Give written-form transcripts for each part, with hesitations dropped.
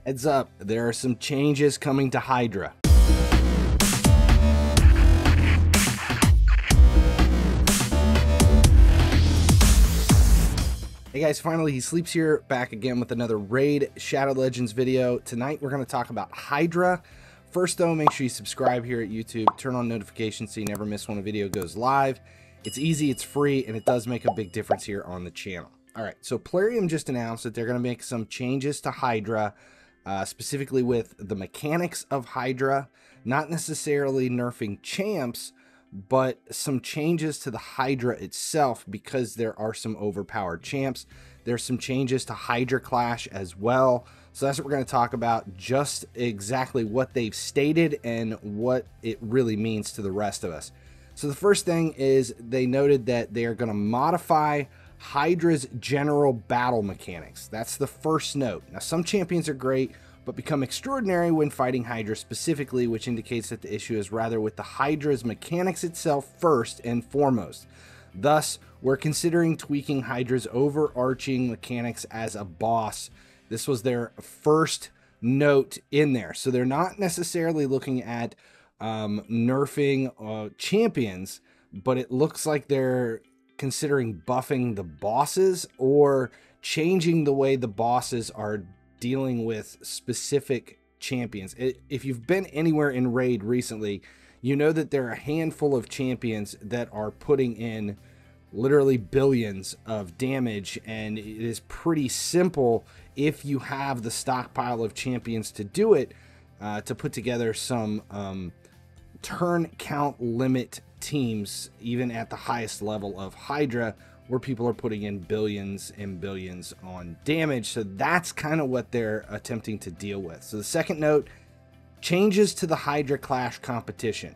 Heads up, there are some changes coming to Hydra. Hey guys, finally he sleeps here, back again with another Raid Shadow Legends video. Tonight we're going to talk about Hydra. First though, make sure you subscribe here at YouTube, turn on notifications so you never miss when a video goes live. It's easy, it's free, and it does make a big difference here on the channel. Alright, so Plarium just announced that they're going to make some changes to Hydra, specifically with the mechanics of Hydra, not necessarily nerfing champs, but some changes to the Hydra itself because there are some overpowered champs. There's some changes to Hydra Clash as well. So that's what we're going to talk about, just exactly what they've stated and what it really means to the rest of us. So the first thing is they noted that they are going to modify Hydra's general battle mechanics. That's the first note. Now, some champions are great, but become extraordinary when fighting Hydra specifically, which indicates that the issue is rather with the Hydra's mechanics itself first and foremost. Thus, we're considering tweaking Hydra's overarching mechanics as a boss. This was their first note in there. So they're not necessarily looking at nerfing champions, but it looks like they're considering buffing the bosses or changing the way the bosses are dealing with specific champions. If you've been anywhere in Raid recently, you know that there are a handful of champions that are putting in literally billions of damage, and it is pretty simple if you have the stockpile of champions to do it, to put together some turn count limit teams, even at the highest level of Hydra, where people are putting in billions and billions on damage. So that's kind of what they're attempting to deal with. So the second note, changes to the Hydra Clash competition.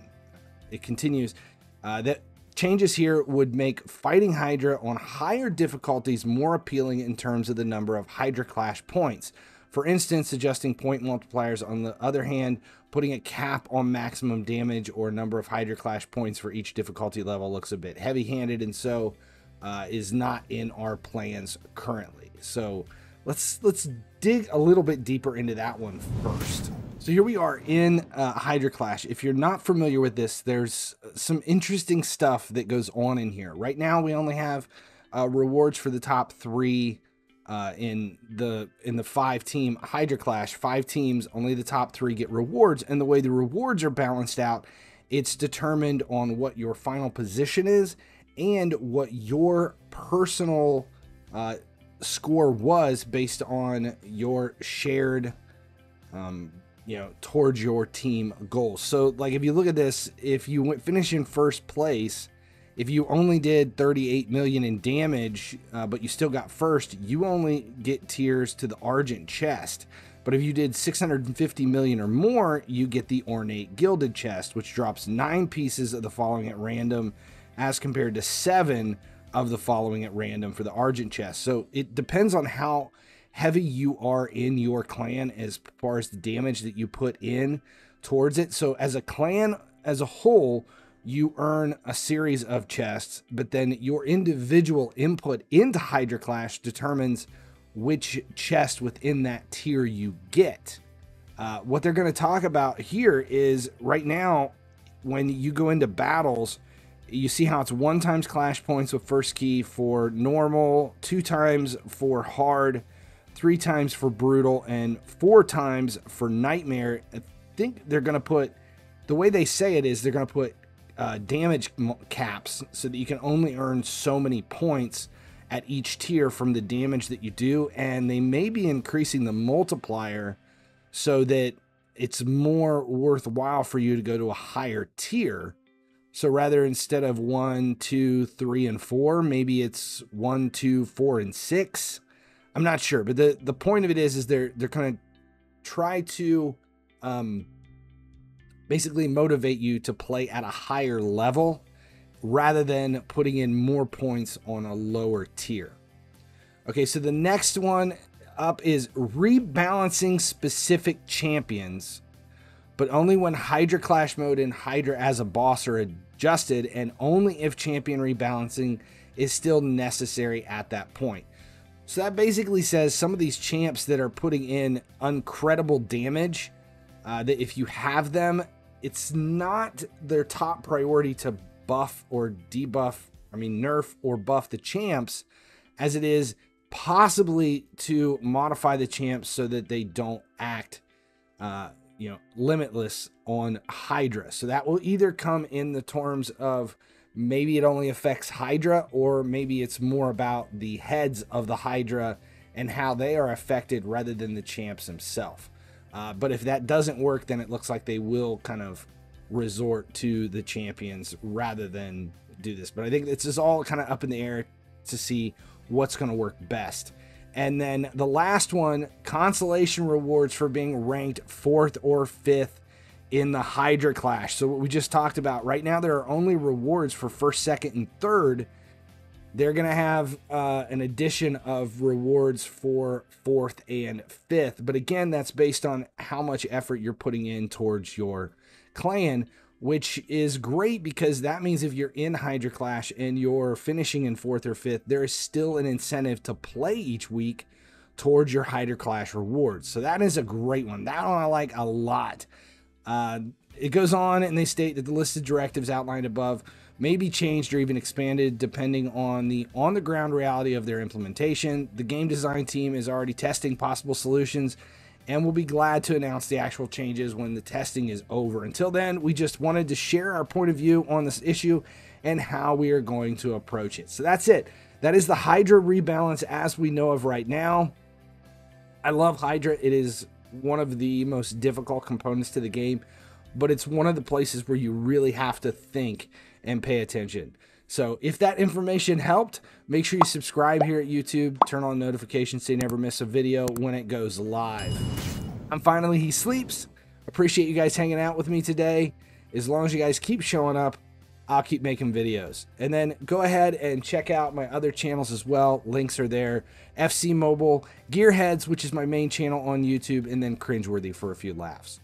It continues that changes here would make fighting Hydra on higher difficulties more appealing in terms of the number of Hydra Clash points. For instance, adjusting point multipliers. On the other hand, putting a cap on maximum damage or number of Hydra Clash points for each difficulty level looks a bit heavy-handed, and so is not in our plans currently. So let's dig a little bit deeper into that one first. So here we are in Hydra Clash. If you're not familiar with this, there's some interesting stuff that goes on in here. Right now, we only have rewards for the top 3 in the 5-team Hydra Clash. 5 teams, only the top 3 get rewards, and the way the rewards are balanced out, it's determined on what your final position is and what your personal score was based on your shared towards your team goals. So like if you look at this, if you finish in first place, if you only did 38 million in damage, but you still got first, you only get tiers to the Argent chest. But if you did 650 million or more, you get the Ornate Gilded chest, which drops 9 pieces of the following at random, as compared to 7 of the following at random for the Argent chest. So it depends on how heavy you are in your clan as far as the damage that you put in towards it. So as a clan as a whole, you earn a series of chests, but then your individual input into Hydra Clash determines which chest within that tier you get. What they're going to talk about here is right now, when you go into battles, you see how it's 1 times Clash points with first key for normal, 2 times for hard, 3 times for brutal, and 4 times for nightmare. I think they're going to put, the way they say it is they're going to put damage caps so that you can only earn so many points at each tier from the damage that you do, and they may be increasing the multiplier so that it's more worthwhile for you to go to a higher tier. So rather, instead of 1, 2, 3, and 4, maybe it's 1, 2, 4, and 6. I'm not sure, but the point of it is they're going to try to basically motivate you to play at a higher level rather than putting in more points on a lower tier. Okay, so the next one up is rebalancing specific champions, but only when Hydra Clash mode and Hydra as a boss are adjusted, and only if champion rebalancing is still necessary at that point. So that basically says some of these champs that are putting in incredible damage, that if you have them, it's not their top priority to buff or debuff, nerf or buff the champs, as it is possibly to modify the champs so that they don't act, limitless on Hydra. So that will either come in the terms of maybe it only affects Hydra, or maybe it's more about the heads of the Hydra and how they are affected rather than the champs themselves. But if that doesn't work, then it looks like they will kind of resort to the champions rather than do this. But I think it's just all kind of up in the air to see what's going to work best. And then the last one, consolation rewards for being ranked 4th or 5th in the Hydra clash. So what we just talked about, right now there are only rewards for 1st, 2nd, and 3rd. They're going to have an addition of rewards for 4th and 5th. But again, that's based on how much effort you're putting in towards your clan, which is great because that means if you're in Hydra clash and you're finishing in 4th or 5th, there is still an incentive to play each week towards your Hydra clash rewards. So that is a great one. That one I like a lot. It goes on and they state that the listed directives outlined above may be changed or even expanded depending on the on-the-ground reality of their implementation. The game design team is already testing possible solutions and we'll be glad to announce the actual changes when the testing is over. Until then, we just wanted to share our point of view on this issue and how we are going to approach it. So that's it. That is the Hydra rebalance as we know of right now. I love Hydra. It is one of the most difficult components to the game, but it's one of the places where you really have to think and pay attention. So if that information helped, make sure you subscribe here at YouTube, turn on notifications so you never miss a video when it goes live. I'm FinallyHeSleeps. Appreciate you guys hanging out with me today. As long as you guys keep showing up, I'll keep making videos. And then go ahead and check out my other channels as well. Links are there. FC Mobile, Gearheads, which is my main channel on YouTube, and then Cringeworthy for a few laughs.